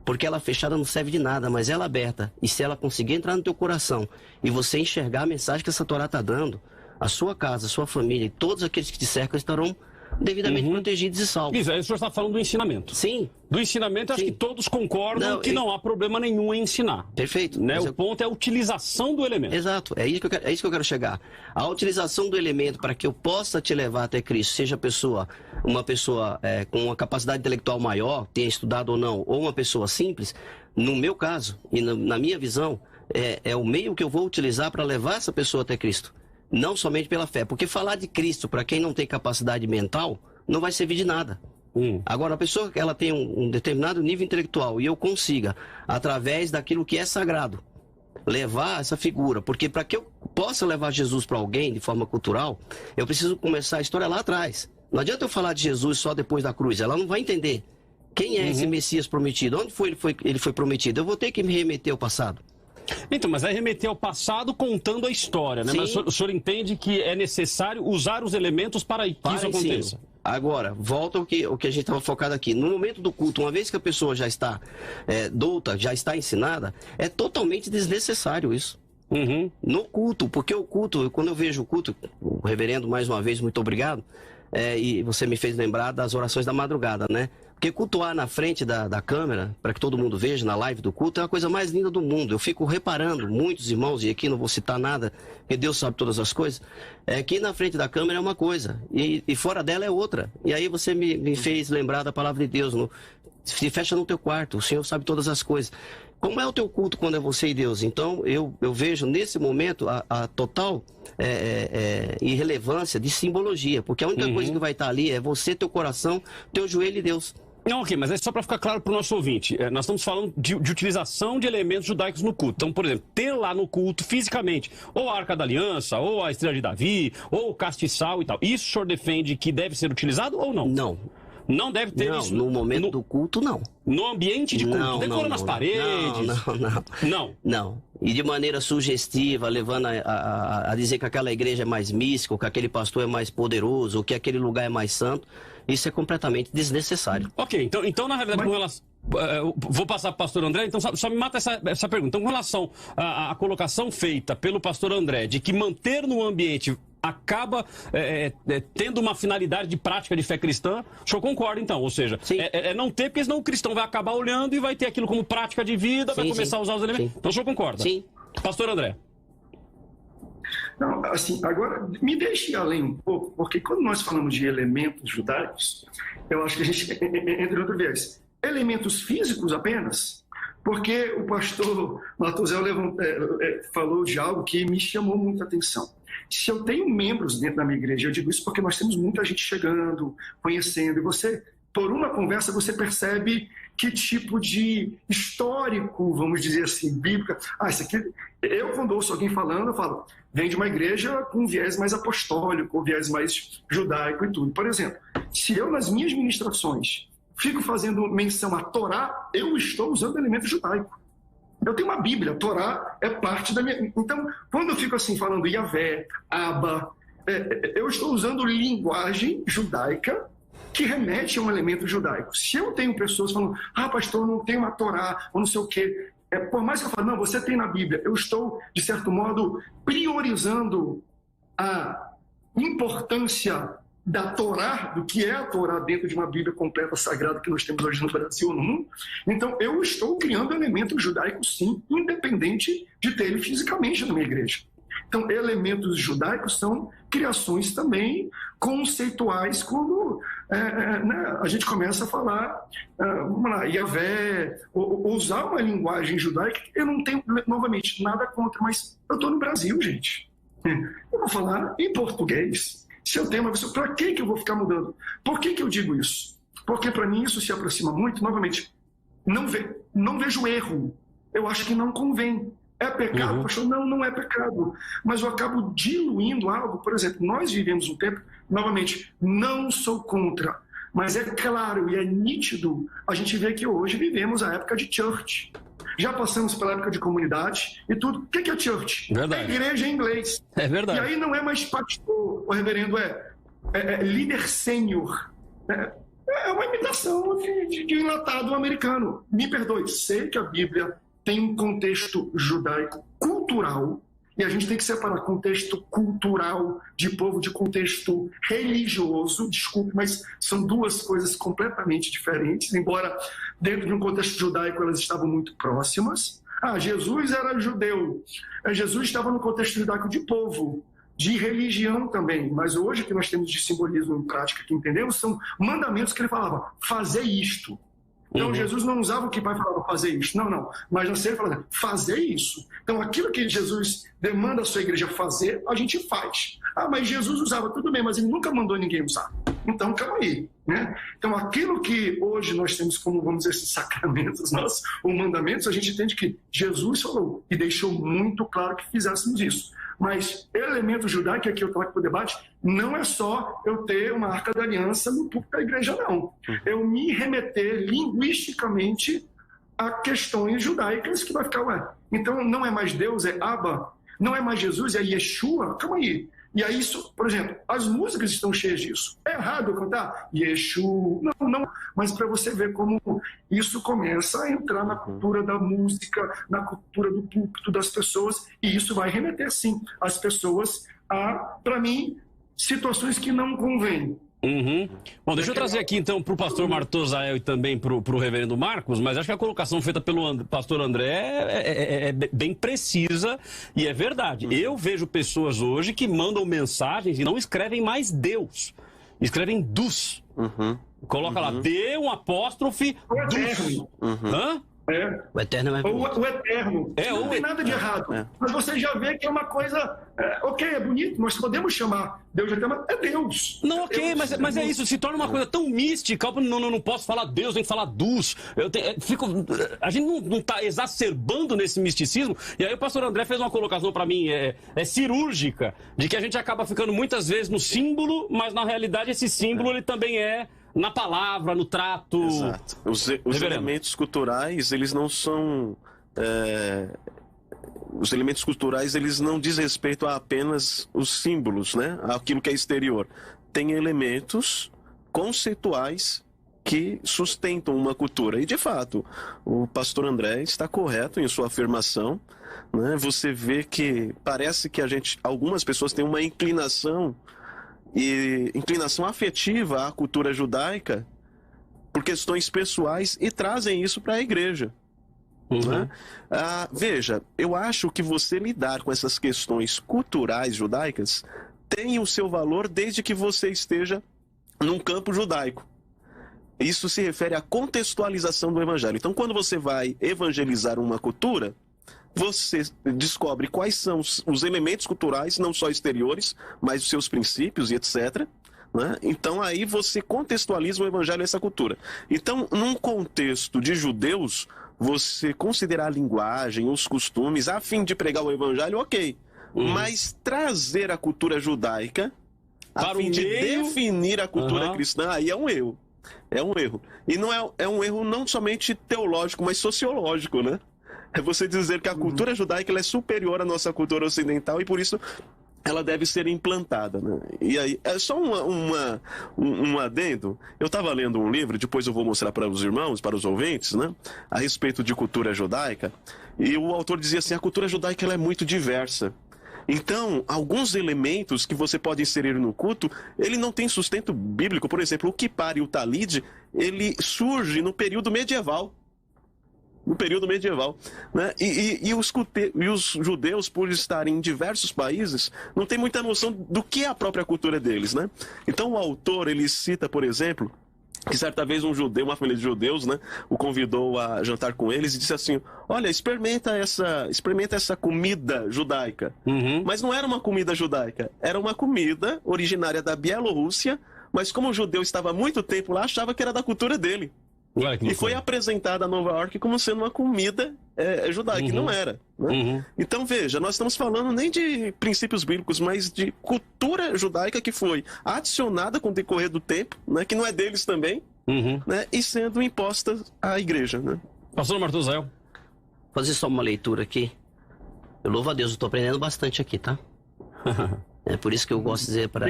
porque ela fechada não serve de nada, mas ela aberta. E se ela conseguir entrar no teu coração e você enxergar a mensagem que essa Torá está dando, a sua casa, a sua família e todos aqueles que te cercam estarão devidamente protegidos e salvos. Isso, aí o senhor está falando do ensinamento. Sim. Do ensinamento, acho que todos concordam que não há problema nenhum em ensinar. Perfeito. Né? O ponto é a utilização do elemento. Exato, é isso que eu quero chegar. A utilização do elemento para que eu possa te levar até Cristo, seja uma pessoa com uma capacidade intelectual maior, tenha estudado ou não, ou uma pessoa simples, no meu caso e na minha visão, é o meio que eu vou utilizar para levar essa pessoa até Cristo. Não somente pela fé, porque falar de Cristo para quem não tem capacidade mental não vai servir de nada. Agora, a pessoa que ela tem um determinado nível intelectual e eu consiga, através daquilo que é sagrado, levar essa figura, porque para que eu possa levar Jesus para alguém de forma cultural, eu preciso começar a história lá atrás. Não adianta eu falar de Jesus só depois da cruz, ela não vai entender quem é esse Messias prometido, onde ele foi prometido. Eu vou ter que me remeter ao passado. Então, mas aí remeter ao passado contando a história, né? Mas o senhor entende que é necessário usar os elementos para que isso aconteça? Agora, volta ao que a gente estava focado aqui. No momento do culto, uma vez que a pessoa já está douta, já está ensinada, é totalmente desnecessário isso. No culto, porque o culto, quando eu vejo o culto, o reverendo, mais uma vez, muito obrigado, e você me fez lembrar das orações da madrugada, né? Porque cultuar na frente da câmera, para que todo mundo veja na live do culto, é a coisa mais linda do mundo. Eu fico reparando, muitos irmãos, e aqui não vou citar nada, porque Deus sabe todas as coisas, que na frente da câmera é uma coisa, e fora dela é outra. E aí você me fez lembrar da palavra de Deus, se fecha no teu quarto, o Senhor sabe todas as coisas. Como é o teu culto quando é você e Deus? Então, eu vejo nesse momento a total irrelevância de simbologia, porque a única coisa que vai estar ali é você, teu coração, teu joelho e Deus. Não, ok, mas é só para ficar claro para o nosso ouvinte. Nós estamos falando de utilização de elementos judaicos no culto. Então, por exemplo, ter lá no culto fisicamente ou a Arca da Aliança, ou a Estrela de Davi, ou o castiçal e tal. Isso o senhor defende que deve ser utilizado ou não? Não. Não deve ter Não, isso. no momento do culto, não. No ambiente de culto, Não, decora nas paredes. Não. Não. E de maneira sugestiva, levando a dizer que aquela igreja é mais mística, ou que aquele pastor é mais poderoso, ou que aquele lugar é mais santo, isso é completamente desnecessário. Ok, então na realidade, com relação... vou passar para o pastor André, então só me mata essa pergunta. Então, com relação à colocação feita pelo pastor André, de que manter no ambiente acaba tendo uma finalidade de prática de fé cristã, o senhor concorda então? Ou seja, não ter, porque senão o cristão vai acabar olhando e vai ter aquilo como prática de vida, vai começar a usar os elementos. Então o senhor concorda? Sim. Pastor André. Não, assim, agora me deixe ir além um pouco, porque quando nós falamos de elementos judaicos, eu acho que a gente entra em outro viés. Elementos físicos apenas, porque o pastor Matuzel falou de algo que me chamou muita atenção. Se eu tenho membros dentro da minha igreja, eu digo isso porque nós temos muita gente chegando, conhecendo, e você, por uma conversa, você percebe que tipo de histórico, vamos dizer assim, bíblica. Isso aqui, eu quando ouço alguém falando, eu falo, vem de uma igreja com viés mais apostólico, com viés mais judaico e tudo. Por exemplo, se eu nas minhas ministrações fico fazendo menção à Torá, eu estou usando elemento judaico. Eu tenho uma Bíblia, a Torá é parte da minha... Então, quando eu fico assim falando Yavé, Abba, eu estou usando linguagem judaica que remete a um elemento judaico. Se eu tenho pessoas falando, pastor, não tem uma Torá, ou não sei o quê, por mais que eu fale, não, você tem na Bíblia, eu estou, de certo modo, priorizando a importância da Torá, do que é a Torá dentro de uma Bíblia completa, sagrada, que nós temos hoje no Brasil ou no mundo. Então, eu estou criando elementos judaicos, sim, independente de ter ele fisicamente na minha igreja. Então, elementos judaicos são criações também conceituais quando a gente começa a falar, vamos lá, Yavé, ou usar uma linguagem judaica. Eu não tenho, novamente, nada contra, mas eu estou no Brasil, gente. Eu vou falar em português. Se eu tenho uma pessoa, para que eu vou ficar mudando? Por que eu digo isso? Porque para mim isso se aproxima muito, novamente, não vejo erro. Eu acho que não convém. É pecado? Pastor, não é pecado. Mas eu acabo diluindo algo. Por exemplo, nós vivemos um tempo, novamente, não sou contra, mas é claro e é nítido, a gente vê que hoje vivemos a época de church. Já passamos pela época de comunidade e tudo. O que é church? Verdade. É igreja em inglês. É verdade. E aí não é mais pastor, o reverendo é líder sênior. É uma imitação de enlatado americano. Me perdoe, sei que a Bíblia tem um contexto judaico cultural, e a gente tem que separar contexto cultural de povo de contexto religioso, desculpe, mas são duas coisas completamente diferentes, embora dentro de um contexto judaico elas estavam muito próximas. Jesus era judeu, Jesus estava no contexto judaico de povo, de religião também, mas hoje o que nós temos de simbolismo em prática que entendemos são mandamentos que ele falava, fazer isto. Então, Jesus não usava o que o pai falava, fazer isso. Não. Mas na série falava, fazer isso. Então, aquilo que Jesus demanda a sua igreja fazer, a gente faz. Mas Jesus usava, tudo bem, mas ele nunca mandou ninguém usar. Então, calma aí. Né? Então, aquilo que hoje nós temos como, vamos dizer, esses sacramentos, ou mandamentos, a gente entende que Jesus falou e deixou muito claro que fizéssemos isso. Mas elemento judaico, aqui eu trago para o debate, não é só eu ter uma Arca da Aliança no púlpito da igreja, não. Eu me remeter linguisticamente a questões judaicas que vai ficar, então não é mais Deus, é Abba, não é mais Jesus, é Yeshua, calma aí. E aí, isso, por exemplo, as músicas estão cheias disso. É errado eu cantar Yeshua, não. Mas para você ver como isso começa a entrar na cultura da música, na cultura do púlpito das pessoas, e isso vai remeter, sim, as pessoas a, para mim, situações que não convêm. Bom, deixa eu trazer aqui então para o pastor Matuzel e também para o reverendo Marcos, mas acho que a colocação feita pelo pastor André é bem precisa e é verdade. Eu vejo pessoas hoje que mandam mensagens e não escrevem mais Deus, escrevem dus. Coloca lá, D, um apóstrofe, dus. O eterno é mais bonito. Ou o eterno. Não tem nada de errado. Mas você já vê que é uma coisa... ok, é bonito, nós podemos chamar Deus de eterno, é Deus. Não, ok, mas é isso, se torna uma coisa tão mística, não posso falar Deus, tem que falar dus. A gente não está exacerbando nesse misticismo, e aí o pastor André fez uma colocação para mim, cirúrgica, de que a gente acaba ficando muitas vezes no símbolo, mas na realidade esse símbolo ele também é na palavra, no trato. Exato. Os elementos culturais, eles não são... Os elementos culturais, eles não dizem respeito a apenas os símbolos, né? Aquilo que é exterior. Tem elementos conceituais que sustentam uma cultura. E, de fato, o pastor André está correto em sua afirmação, né? Você vê que parece que algumas pessoas têm uma inclinação afetiva à cultura judaica por questões pessoais e trazem isso para a igreja. Né? Veja, eu acho que você lidar com essas questões culturais judaicas tem o seu valor desde que você esteja num campo judaico. Isso se refere à contextualização do evangelho. Então, quando você vai evangelizar uma cultura, você descobre quais são os elementos culturais, não só exteriores, mas os seus princípios e etc. Né? Então, aí você contextualiza o evangelho a essa cultura. Então, num contexto de judeus, você considerar a linguagem, os costumes, a fim de pregar o evangelho, ok. Mas trazer a cultura judaica, a fim de definir a cultura cristã, aí é um erro. É um erro. E não é um erro não somente teológico, mas sociológico, né? É você dizer que a cultura judaica ela é superior à nossa cultura ocidental e por isso ela deve ser implantada, né? E aí, é só um adendo. Eu estava lendo um livro, depois eu vou mostrar para os irmãos, para os ouvintes, né? A respeito de cultura judaica. E o autor dizia assim, a cultura judaica ela é muito diversa. Então, alguns elementos que você pode inserir no culto, ele não tem sustento bíblico. Por exemplo, o kippar e o talid, ele surge no período medieval. No período medieval, né? E os judeus, por estarem em diversos países, não têm muita noção do que é a própria cultura deles, né? Então o autor, ele cita, por exemplo, que certa vez um judeu, uma família de judeus, né, o convidou a jantar com eles e disse assim, olha, experimenta essa comida judaica. Mas não era uma comida judaica, era uma comida originária da Bielorrússia, mas como o judeu estava há muito tempo lá, achava que era da cultura dele. E foi apresentada a Nova York como sendo uma comida judaica, que não era. Né? Então, veja, nós estamos falando nem de princípios bíblicos, mas de cultura judaica que foi adicionada com o decorrer do tempo, né, que não é deles também, né, e sendo imposta à igreja. Né? Pastor Martuzael. Vou fazer só uma leitura aqui. Eu louvo a Deus, eu estou aprendendo bastante aqui, tá? É por isso que eu gosto de dizer para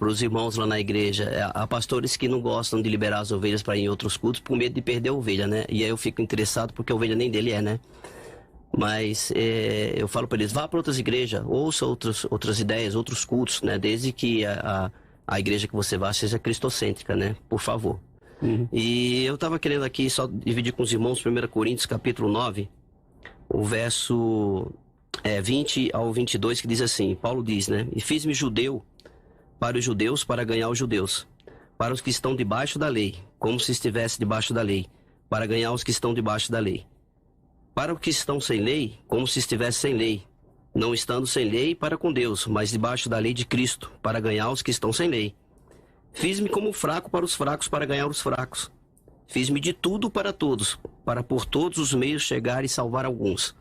os irmãos lá na igreja, há pastores que não gostam de liberar as ovelhas para ir em outros cultos por medo de perder a ovelha, né? E aí eu fico interessado porque a ovelha nem dele é, né? Mas eu falo para eles, vá para outras igrejas, ouça outras ideias, outros cultos, né? Desde que a igreja que você vá seja cristocêntrica, né? Por favor. E eu estava querendo aqui só dividir com os irmãos 1 Coríntios capítulo 9, o verso 20 ao 22, que diz assim, Paulo diz, né? E fiz-me judeu para os judeus para ganhar os judeus, para os que estão debaixo da lei, como se estivesse debaixo da lei, para ganhar os que estão debaixo da lei. Para os que estão sem lei, como se estivesse sem lei, não estando sem lei para com Deus, mas debaixo da lei de Cristo, para ganhar os que estão sem lei. Fiz-me como fraco para os fracos, para ganhar os fracos. Fiz-me de tudo para todos, para por todos os meios chegar e salvar alguns.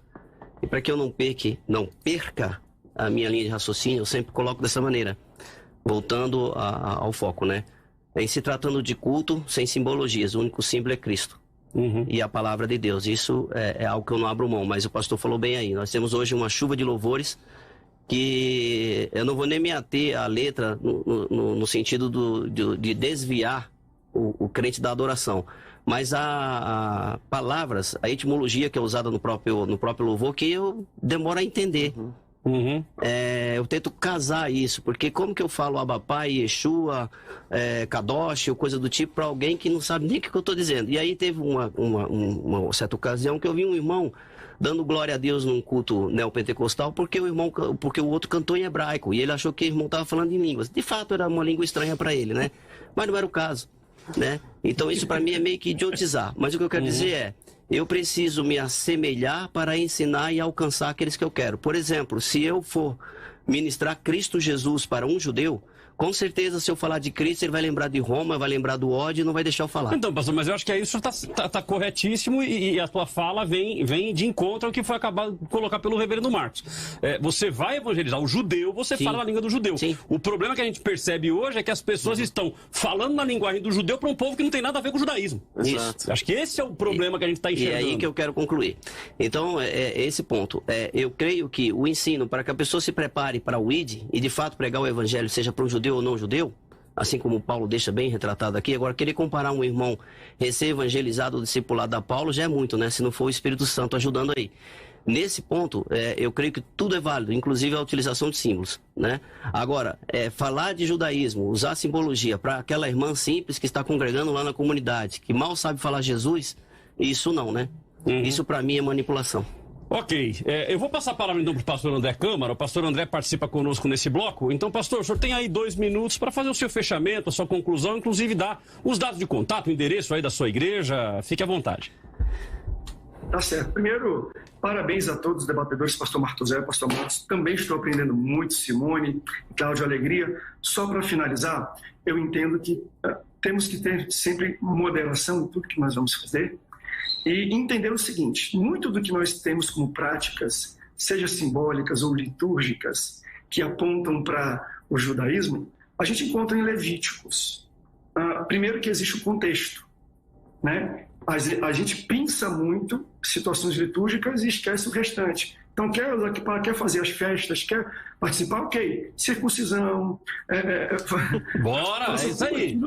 E para que eu não perca a minha linha de raciocínio, eu sempre coloco dessa maneira, voltando ao foco, né? Em se tratando de culto, sem simbologias, o único símbolo é Cristo. E a palavra de Deus. Isso é algo que eu não abro mão, mas o pastor falou bem aí. Nós temos hoje uma chuva de louvores que eu não vou nem me ater à letra no sentido de desviar o crente da adoração. Mas há palavras, a etimologia que é usada no próprio louvor, que eu demoro a entender. Eu tento casar isso, porque como que eu falo Abapai, Yeshua, Kadosh, ou coisa do tipo, para alguém que não sabe nem o que eu estou dizendo. E aí teve uma certa ocasião que eu vi um irmão dando glória a Deus num culto neopentecostal, porque o outro cantou em hebraico, e ele achou que o irmão estava falando em línguas. De fato, era uma língua estranha para ele, né? Mas não era o caso. né? Então isso para mim é meio que idiotizar. Mas o que eu quero dizer é, eu preciso me assemelhar para ensinar e alcançar aqueles que eu quero. Por exemplo, se eu for ministrar Cristo Jesus para um judeu, com certeza, se eu falar de Cristo, ele vai lembrar de Roma, vai lembrar do ódio e não vai deixar eu falar. Então, pastor, mas eu acho que aí isso está corretíssimo e a tua fala vem de encontro ao que foi acabado de colocar pelo reverendo Marcos. Você vai evangelizar o judeu, você Sim. fala a língua do judeu. Sim. O problema que a gente percebe hoje é que as pessoas estão falando na linguagem do judeu para um povo que não tem nada a ver com o judaísmo. Isso. Acho que esse é o problema que a gente está enxergando. E é aí que eu quero concluir. Então, é esse ponto. Eu creio que o ensino para que a pessoa se prepare para o ID e de fato pregar o evangelho, seja para um judeu ou não judeu, assim como o Paulo deixa bem retratado aqui. Agora, querer comparar um irmão recém-evangelizado ou discipulado a Paulo já é muito, né? Se não for o Espírito Santo ajudando aí. Nesse ponto, eu creio que tudo é válido, inclusive a utilização de símbolos, né? Agora, falar de judaísmo, usar simbologia para aquela irmã simples que está congregando lá na comunidade, que mal sabe falar Jesus, isso não, né? Isso para mim é manipulação. Ok, eu vou passar a palavra então para o pastor André Câmara. O pastor André participa conosco nesse bloco. Então, pastor, o senhor tem aí 2 minutos para fazer o seu fechamento, a sua conclusão, inclusive dar os dados de contato, o endereço aí da sua igreja. Fique à vontade. Tá certo. Primeiro, parabéns a todos os debatedores, pastor Marcos Zé, pastor Marcos. Também estou aprendendo muito, Simone, Cláudio, alegria. Só para finalizar, eu entendo que temos que ter sempre moderação em tudo que nós vamos fazer. E entender o seguinte, muito do que nós temos como práticas, seja simbólicas ou litúrgicas, que apontam para o judaísmo, a gente encontra em Levíticos. Primeiro que existe o contexto, né? A gente pensa muito situações litúrgicas e esquece o restante. Então, quer fazer as festas, quer participar, ok. Circuncisão. Bora, é isso aí.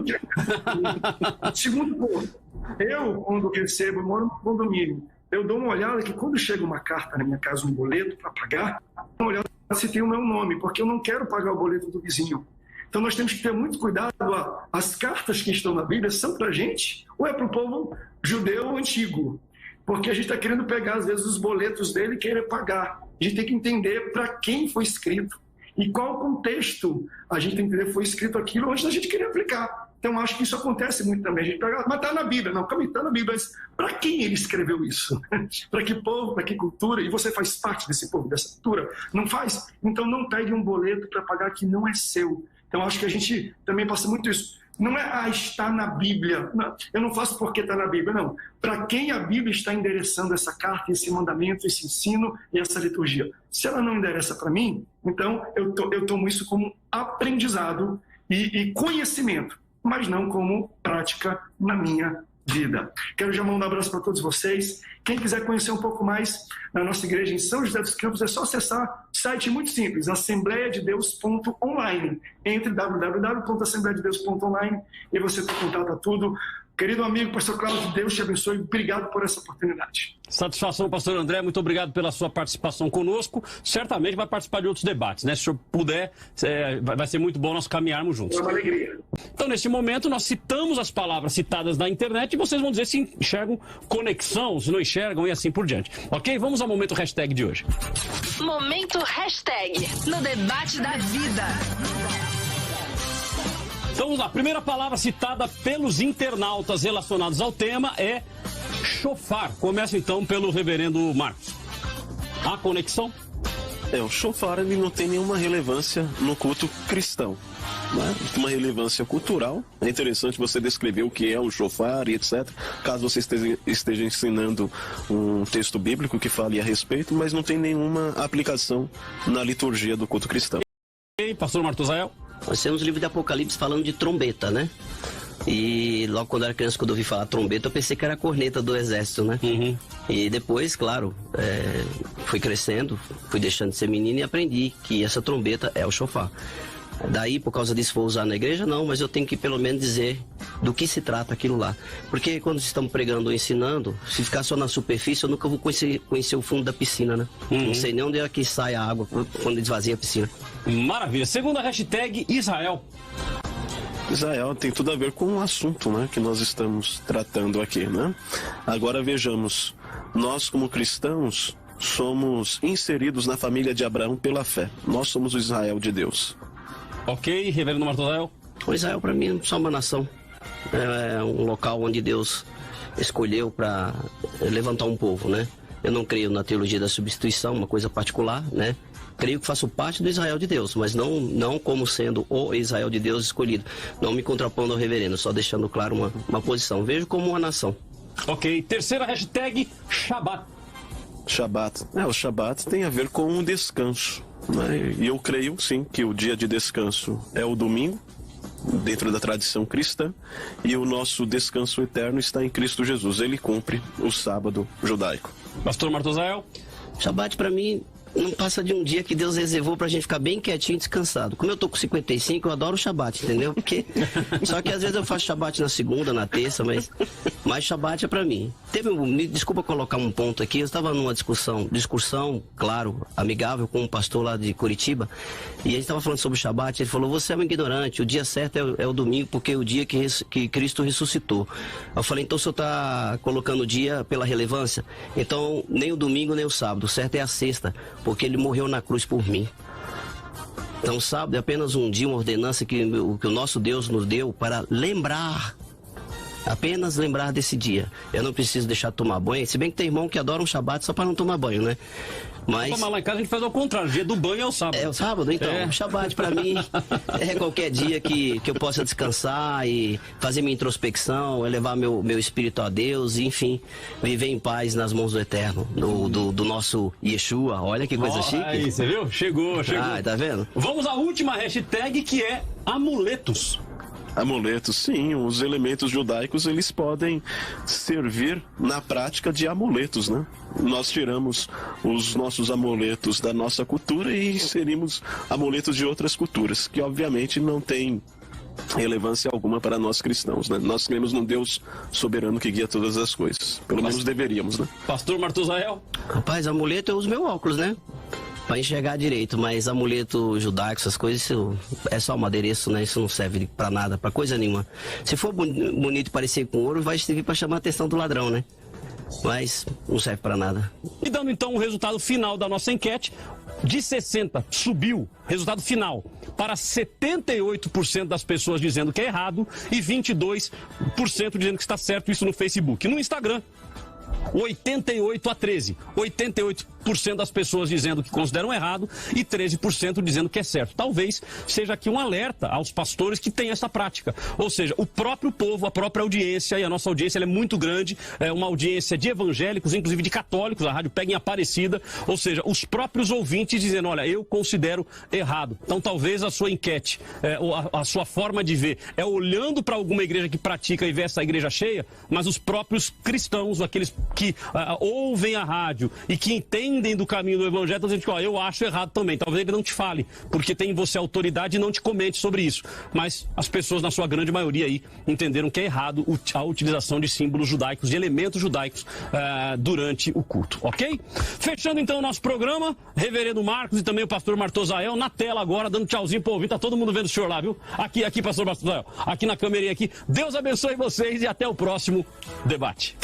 Segundo ponto. Eu, quando recebo, eu moro no condomínio. Eu dou uma olhada que quando chega uma carta na minha casa, um boleto para pagar, eu dou uma olhada se tem o meu nome, porque eu não quero pagar o boleto do vizinho. Então nós temos que ter muito cuidado. As cartas que estão na Bíblia são para a gente ou é para o povo judeu antigo? Porque a gente está querendo pegar, às vezes, os boletos dele e querer pagar. A gente tem que entender para quem foi escrito e qual contexto a gente tem que entender foi escrito aquilo antes da gente querer aplicar. Então, acho que isso acontece muito também. A gente pega, mas está na Bíblia. Não, calma aí, está na Bíblia. Mas para quem ele escreveu isso? Para que povo, para que cultura? E você faz parte desse povo, dessa cultura? Não faz? Então, não pegue um boleto para pagar que não é seu. Então, acho que a gente também passa muito isso. Não é, está na Bíblia. Não, eu não faço porque está na Bíblia, não. Para quem a Bíblia está endereçando essa carta, esse mandamento, esse ensino e essa liturgia? Se ela não endereça para mim, então eu tomo isso como aprendizado e conhecimento, mas não como prática na minha vida. Quero já mandar um abraço para todos vocês. Quem quiser conhecer um pouco mais da nossa igreja em São José dos Campos, é só acessar o site muito simples, assembleiadedeus.online. Entre www.assembleiadedeus.online e você tem contato a tudo. Querido amigo, pastor Cláudio, Deus te abençoe. Obrigado por essa oportunidade. Satisfação, pastor André. Muito obrigado pela sua participação conosco. Certamente vai participar de outros debates, né? Se o senhor puder, vai ser muito bom nós caminharmos juntos. É uma alegria. Então, neste momento, nós citamos as palavras citadas na internet e vocês vão dizer se enxergam conexão, se não enxergam e assim por diante. Ok? Vamos ao momento hashtag de hoje. Momento hashtag no debate da vida. Então vamos lá, a primeira palavra citada pelos internautas relacionados ao tema é chofar. Começa então pelo reverendo Marcos. A conexão? O chofar ele não tem nenhuma relevância no culto cristão, né? Uma relevância cultural. É interessante você descrever o que é o chofar e etc. Caso você esteja ensinando um texto bíblico que fale a respeito, mas não tem nenhuma aplicação na liturgia do culto cristão. E pastor Martusael? Nós temos o livro de Apocalipse falando de trombeta, né? E logo quando eu era criança, quando eu ouvi falar trombeta, eu pensei que era a corneta do exército, né? Uhum. E depois, claro, fui crescendo, fui deixando de ser menino e aprendi que essa trombeta é o chofar. Daí, por causa disso, vou usar na igreja? Não, mas eu tenho que pelo menos dizer do que se trata aquilo lá. Porque quando estamos pregando ou ensinando, se ficar só na superfície, eu nunca vou conhecer o fundo da piscina, né? Uhum. Não sei nem onde é que sai a água quando esvazia a piscina. Maravilha. Segunda hashtag, Israel. Israel tem tudo a ver com o assunto, né, que nós estamos tratando aqui, né? Agora vejamos, nós como cristãos somos inseridos na família de Abraão pela fé. Nós somos o Israel de Deus. Ok, reverendo Martusael? O Israel para mim é só uma nação. é um local onde Deus escolheu para levantar um povo, né? Eu não creio na teologia da substituição, uma coisa particular, né? Creio que faço parte do Israel de Deus, mas não como sendo o Israel de Deus escolhido. Não me contrapondo ao reverendo, só deixando claro uma posição. Vejo como uma nação. Ok, terceira hashtag, Shabat. Shabat. O Shabat tem a ver com um descanso, né? E eu creio, sim, que o dia de descanso é o domingo, dentro da tradição cristã, e o nosso descanso eterno está em Cristo Jesus. Ele cumpre o sábado judaico. Pastor Martusael? Shabat para mim não passa de um dia que Deus reservou pra gente ficar bem quietinho e descansado. Como eu tô com 55, eu adoro o Shabat, entendeu? Porque só que às vezes eu faço Shabat na segunda, na terça, mas Shabat é pra mim. Me desculpa colocar um ponto aqui, eu estava numa discussão, claro, amigável com um pastor lá de Curitiba, e a gente estava falando sobre o Shabat, ele falou: você é um ignorante, o dia certo é o domingo, porque é o dia que Cristo ressuscitou. Eu falei: então o senhor está colocando o dia pela relevância? Então nem o domingo nem o sábado, o certo é a sexta, porque ele morreu na cruz por mim. Então o sábado é apenas um dia, uma ordenança que o nosso Deus nos deu para lembrar. Apenas lembrar desse dia. Eu não preciso deixar de tomar banho. Se bem que tem irmão que adora um Shabat só para não tomar banho, né? Mas lá em casa a gente faz ao contrário. O dia do banho é o sábado. É o sábado, então. O Shabat para mim é qualquer dia que eu possa descansar e fazer minha introspecção, elevar meu espírito a Deus, e, enfim, viver em paz nas mãos do Eterno, do nosso Yeshua. Olha que coisa chique. Aí, você viu? Chegou. Ah, tá vendo? Vamos à última hashtag, que é amuletos. Amuletos, sim, os elementos judaicos, eles podem servir na prática de amuletos, né? Nós tiramos os nossos amuletos da nossa cultura e inserimos amuletos de outras culturas, que obviamente não tem relevância alguma para nós cristãos, né? Nós cremos num Deus soberano que guia todas as coisas. Pelo menos deveríamos, né? Pastor Martusael? Rapaz, amuleto eu uso meu óculos, né? Pra enxergar direito, mas amuleto judaico, essas coisas, isso é só um adereço, né? Isso não serve pra nada, pra coisa nenhuma. Se for bonito e parecer com ouro, vai servir pra chamar a atenção do ladrão, né? Mas não serve pra nada. E dando então o resultado final da nossa enquete, de 60 subiu, resultado final, para 78% das pessoas dizendo que é errado e 22% dizendo que está certo, isso no Facebook. No Instagram, 88-13. 88% das pessoas dizendo que consideram errado e 13% dizendo que é certo. Talvez seja aqui um alerta aos pastores que têm essa prática. Ou seja, o próprio povo, a própria audiência, e a nossa audiência ela é muito grande, é uma audiência de evangélicos, inclusive de católicos, a rádio pega em Aparecida, ou seja, os próprios ouvintes dizendo: olha, eu considero errado. Então talvez a sua enquete, a sua forma de ver é olhando para alguma igreja que pratica e vê essa igreja cheia, mas os próprios cristãos, aqueles que ouvem a rádio e que entendem do caminho do evangelho, estão dizendo que eu acho errado também. Talvez ele não te fale, porque tem em você autoridade e não te comente sobre isso. Mas as pessoas, na sua grande maioria aí, entenderam que é errado a utilização de símbolos judaicos, de elementos judaicos durante o culto, ok? Fechando então o nosso programa, reverendo Marcos e também o pastor Martusael na tela agora, dando tchauzinho pro ouvinte. Tá todo mundo vendo o senhor lá, viu? Aqui, pastor Martusael, aqui na câmerinha aqui. Deus abençoe vocês e até o próximo debate.